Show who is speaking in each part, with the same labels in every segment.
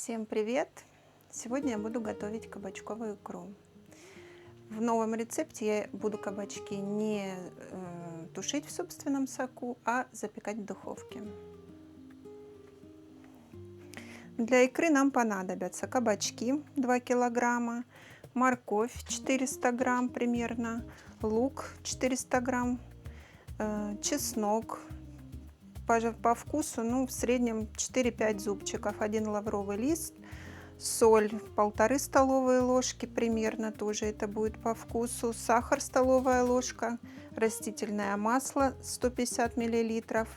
Speaker 1: Всем привет! Сегодня я буду готовить кабачковую икру. В новом рецепте я буду кабачки не тушить в собственном соку, а запекать в духовке. Для икры нам понадобятся кабачки 2 килограмма, морковь 400 грамм примерно, лук 400 грамм, чеснок по вкусу, в среднем 4-5 зубчиков, 1 лавровый лист, соль 1,5 столовые ложки примерно, тоже это будет по вкусу, сахар столовая ложка, растительное масло 150 миллилитров,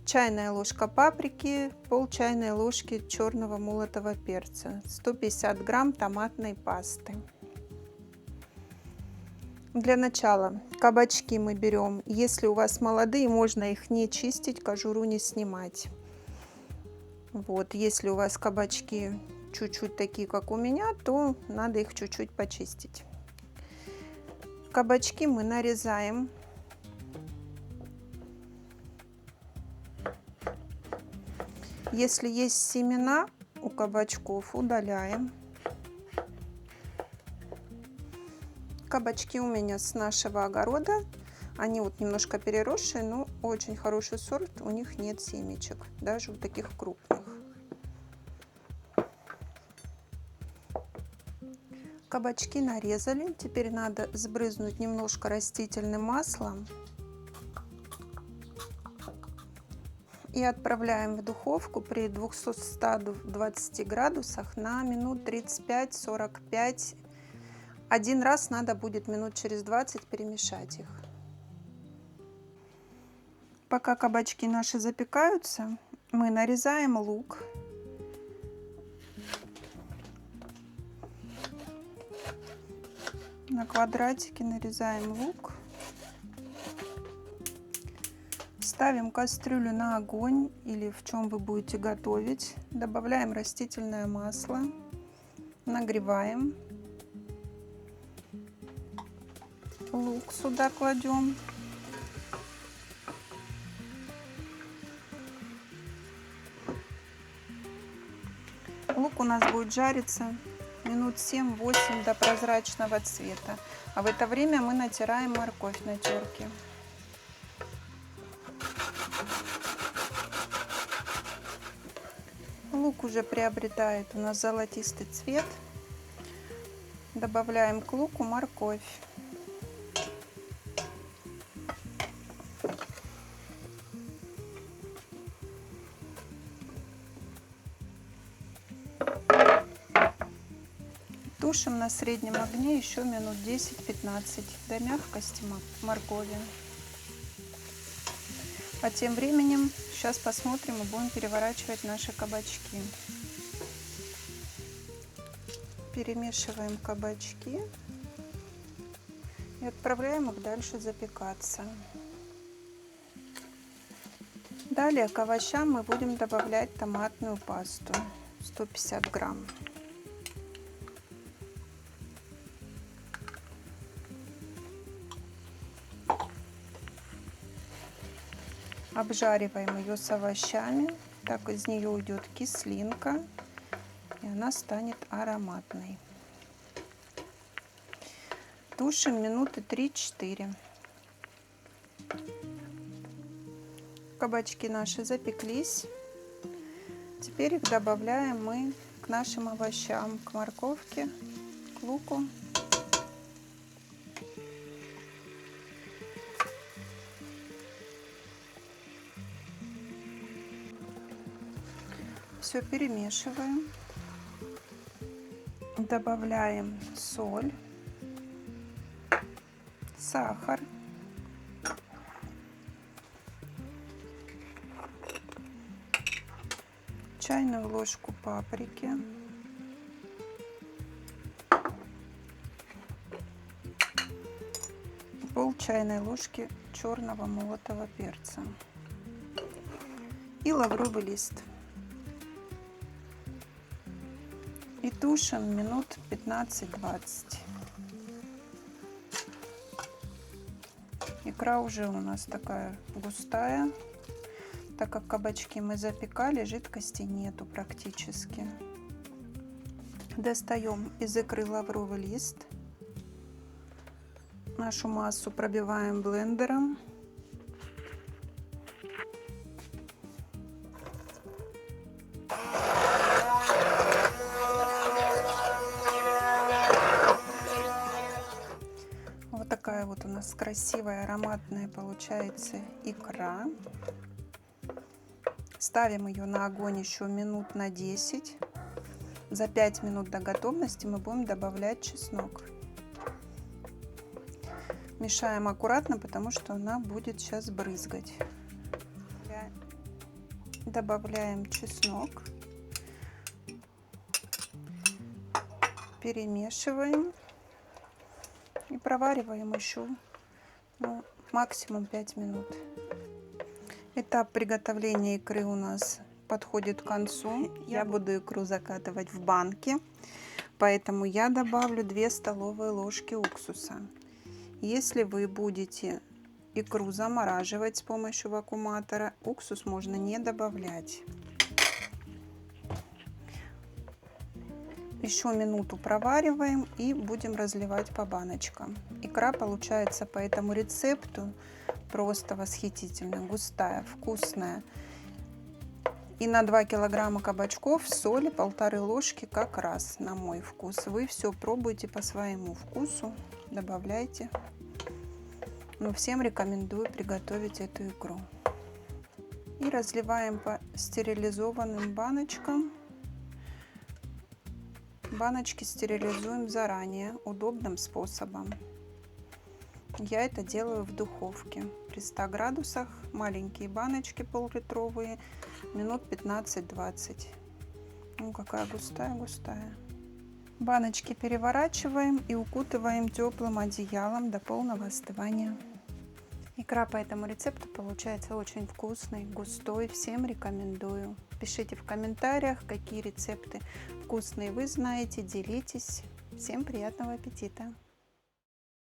Speaker 1: чайная ложка паприки, пол чайной ложки черного молотого перца, 150 грамм томатной пасты. Для начала кабачки мы берем, если у вас молодые, можно их не чистить, кожуру не снимать. Вот, если у вас кабачки чуть-чуть такие, как у меня, то надо их чуть-чуть почистить. Кабачки мы нарезаем. Если есть семена у кабачков, удаляем. Кабачки у меня с нашего огорода. Они вот немножко переросшие, но очень хороший сорт. У них нет семечек, даже у таких крупных. Кабачки нарезали. Теперь надо сбрызнуть немножко растительным маслом. И отправляем в духовку при 200-120 градусах на минут 35-45. Один раз надо будет минут через 20 перемешать их. Пока кабачки наши запекаются, мы нарезаем лук. На квадратики нарезаем лук. Ставим кастрюлю на огонь или в чем вы будете готовить. Добавляем растительное масло. Нагреваем. Лук сюда кладем. Лук у нас будет жариться минут 7-8 до прозрачного цвета. А в это время мы натираем морковь на терке. Лук уже приобретает у нас золотистый цвет. Добавляем к луку морковь. Тушим на среднем огне еще минут 10-15 до мягкости моркови. А тем временем сейчас посмотрим и будем переворачивать наши кабачки. Перемешиваем кабачки и отправляем их дальше запекаться. Далее к овощам мы будем добавлять томатную пасту 150 грамм. Обжариваем ее с овощами, так из нее уйдет кислинка, и она станет ароматной. Тушим минуты 3-4. Кабачки наши запеклись. Теперь их добавляем мы к нашим овощам, к морковке, к луку. Все перемешиваем, добавляем соль, сахар, чайную ложку паприки, пол чайной ложки черного молотого перца и лавровый лист. И тушим минут 15-20. Икра уже у нас такая густая. Так как кабачки мы запекали, жидкости нету практически. Достаем из икры лавровый лист. Нашу массу пробиваем блендером. Вот такая вот у нас красивая, ароматная получается икра. Ставим ее на огонь еще минут на 10. За 5 минут до готовности мы будем добавлять чеснок. Мешаем аккуратно, потому что она будет сейчас брызгать. Добавляем чеснок. Перемешиваем. И провариваем еще максимум 5 минут. Этап приготовления икры у нас подходит к концу. Я буду икру закатывать в банки, поэтому я добавлю 2 столовые ложки уксуса. Если вы будете икру замораживать с помощью вакууматора, уксус можно не добавлять. Еще минуту провариваем и будем разливать по баночкам. Икра получается по этому рецепту просто восхитительно, густая, вкусная. И на 2 килограмма кабачков соли 1,5 ложки как раз на мой вкус. Вы все пробуйте по своему вкусу, добавляйте. Но всем рекомендую приготовить эту икру. И разливаем по стерилизованным баночкам. Баночки стерилизуем заранее, удобным способом. Я это делаю в духовке при 100 градусах, маленькие баночки пол-литровые, минут 15-20. Ну, какая густая. Баночки переворачиваем и укутываем теплым одеялом до полного остывания. Икра по этому рецепту получается очень вкусной, густой. Всем рекомендую. Пишите в комментариях, какие рецепты вкусные вы знаете, делитесь. Всем приятного аппетита!